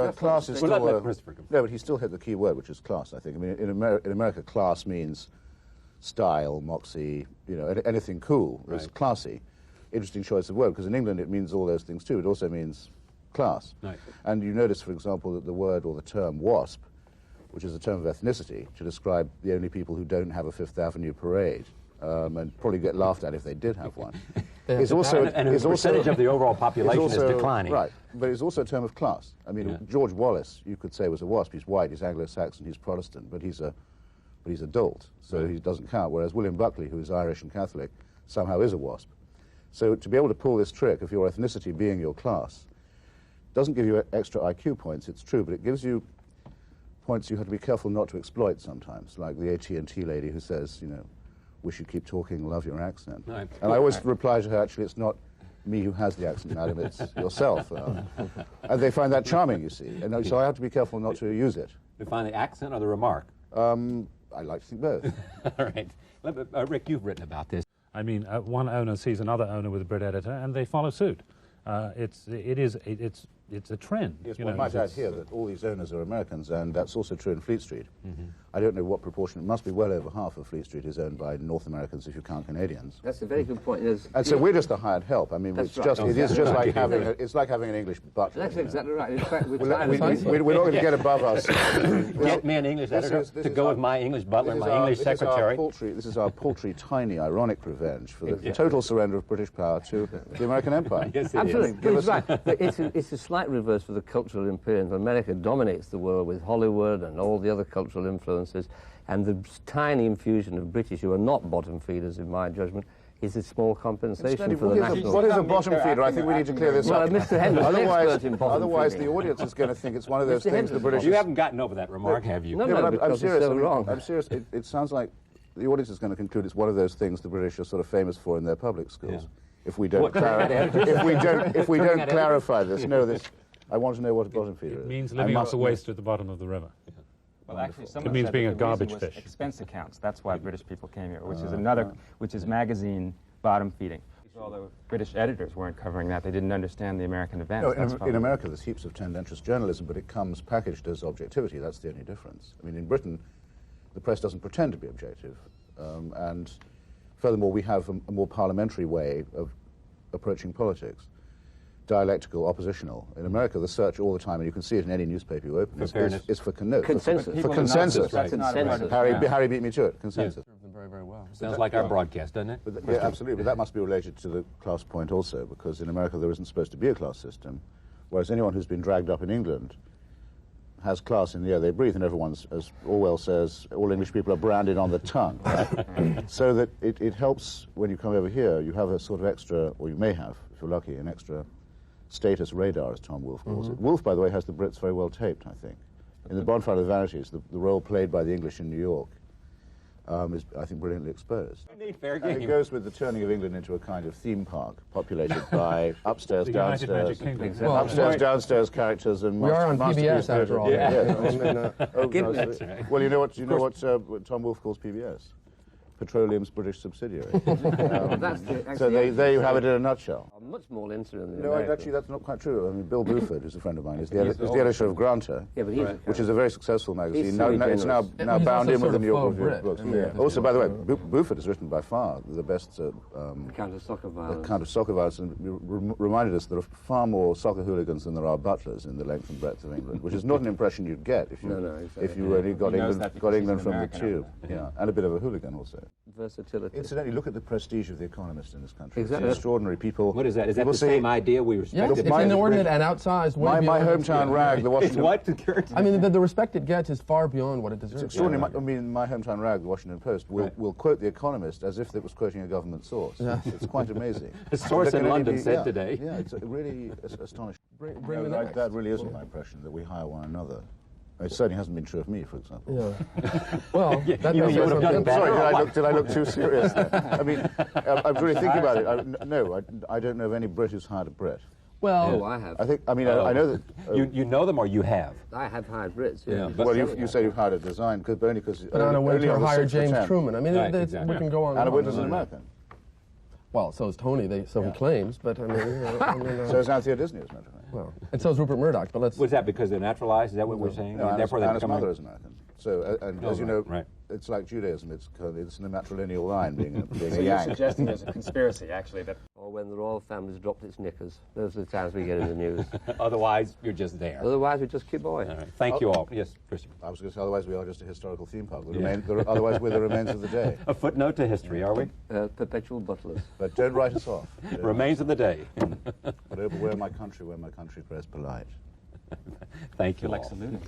Class is still no, but he still hit the key word, which is class. I think. I mean, in America, class means style, moxie. You know, anything cool is classy. Interesting choice of word, because in England it means all those things too. It also means class. Right. And you notice, for example, that the word or the term WASP, which is a term of ethnicity to describe the only people who don't have a Fifth Avenue parade, and probably get laughed at if they did have one. It's also and the percentage of the overall population is declining. Right, but it's also a term of class. I mean, George Wallace, you could say, was a WASP. He's white, he's Anglo-Saxon, he's Protestant, but he's a dolt, so he doesn't count. Whereas William Buckley, who is Irish and Catholic, somehow is a WASP. So to be able to pull this trick of your ethnicity being your class doesn't give you extra IQ points, it's true, but it gives you points you have to be careful not to exploit sometimes, like the AT&T lady who says, you know, wish you keep talking, love your accent. Right. And I always reply to her, actually, it's not me who has the accent, madam, it's yourself. And they find that charming, you see. And so I have to be careful not to use it. You find the accent or the remark? I like to think both. All right. Rick, you've written about this. I mean, one owner sees another owner with a Brit editor, and they follow suit. It's a trend. Yes, one might add here that all these owners are Americans, and that's also true in Fleet Street. I don't know what proportion. It must be well over half of Fleet Street is owned by North Americans, if you count Canadians. That's a very good point. And so we're just the hired help. I mean, it's just like having it's like having an English butler. That's exactly right. In fact, we're not going to get above us. Get me an English editor to go with my English butler, my English secretary. This is our paltry, tiny, ironic revenge for the total surrender of British power to the American Empire. Yes, absolutely. It's right. But it's a slight reverse for the cultural imperialism. America dominates the world with Hollywood and all the other cultural influences, and the tiny infusion of British, who are not bottom feeders in my judgment, is a small compensation for the national... What is a bottom feeder? I think we need to clear this up. Mr. Henry's an expert in bottom Otherwise, the audience is going to think it's one of those things the British... You haven't gotten over that remark, have you? No, I'm serious. So wrong. I'm serious. It sounds like the audience is going to conclude it's one of those things the British are sort of famous for in their public schools. Yeah. If we don't clarify this, I want to know what a bottom feeder is. It means living off the waste at the bottom of the river. Well, actually, it means being a garbage fish. Expense accounts. That's why British people came here, which is magazine bottom feeding. Although British editors weren't covering that, they didn't understand the American events. No, in America, there's heaps of tendentious journalism, but it comes packaged as objectivity. That's the only difference. I mean, in Britain, the press doesn't pretend to be objective, and furthermore, we have a more parliamentary way of approaching politics. Dialectical, oppositional. In America, the search all the time, and you can see it in any newspaper you open, is for consensus. For consensus. Harry beat me to it. Consensus. Served them very, very well. Sounds like our broadcast, doesn't it? Yeah, absolutely. But that must be related to the class point also, because in America there isn't supposed to be a class system, whereas anyone who's been dragged up in England has class in the air they breathe, and everyone's, as Orwell says, all English people are branded on the tongue. So that it helps when you come over here, you have a sort of extra, or you may have, if you're lucky, an extra status radar, as Tom Wolfe calls it. Wolfe, by the way, has the Brits very well taped, I think. In the Bonfire of the Vanities, the role played by the English in New York is, I think, brilliantly exposed. It goes with the turning of England into a kind of theme park, populated by upstairs, downstairs, downstairs characters and we are on PBS after all. Well, you know what Tom Wolfe calls PBS? Petroleum's British subsidiary. So there you have it in a nutshell. I'm much more interested in No, actually, that's not quite true. I mean, Bill Buford, who's a friend of mine, is the editor of Granta, which is a very successful magazine. It's now bound in with the New York Review of Books. Also, by the way, Buford has written by far the best account of soccer violence, and reminded us there are far more soccer hooligans than there are butlers in the length and breadth of England, which is not an impression you'd get if you only got England from the tube. Yeah, and a bit of a hooligan also. Versatility. Incidentally, look at the prestige of The Economist in this country. Exactly. It's extraordinary. People. What is that? Is that the same idea we respect? Yes, it's inordinate and outsized. My hometown rag, the Washington... What? I mean, the respect it gets is far beyond what it deserves. It's extraordinary. I mean, my hometown rag, the Washington Post, will quote The Economist as if it was quoting a government source. It's quite amazing. A source in London said today. Yeah, it's really astonishing. That really isn't my impression, that we hire one another. It certainly hasn't been true of me, for example. Yeah. Well, you would have done better. Sorry, did I look too serious there? I mean, I'm really thinking about it. I don't know of any Brit who's hired a Brit. Well, I have. I know that... you know them or you have? I have hired Brits, yeah. Well, you say you've hired a design, only because... But Anna Wintour hired James Truman. I mean, we can go on. Anna Wintour's an American. Well, so is Tony, so he claims, but I mean... So is Anthea Disney, as a matter of fact. Well, and so is Rupert Murdoch, but let's... Was that because they're naturalized? Is that what we're saying? No, Therefore they Anna's become mother is American. So, as you know, right. it's like Judaism. It's in a matrilineal line, being a So you're yang. suggesting there's a conspiracy, actually, that... Or when the royal family's dropped its knickers. Those are the times we get in the news. Otherwise, you're just there. Otherwise, we just keep going. All right. Thank you all. Yes, Christopher. I was going to say, otherwise we are just a historical theme park. Otherwise we're the remains of the day. A footnote to history, are we? Perpetual butlers. But don't write us off. Remains of the day. But over where my country prayers polite. Thank you like all. saluting.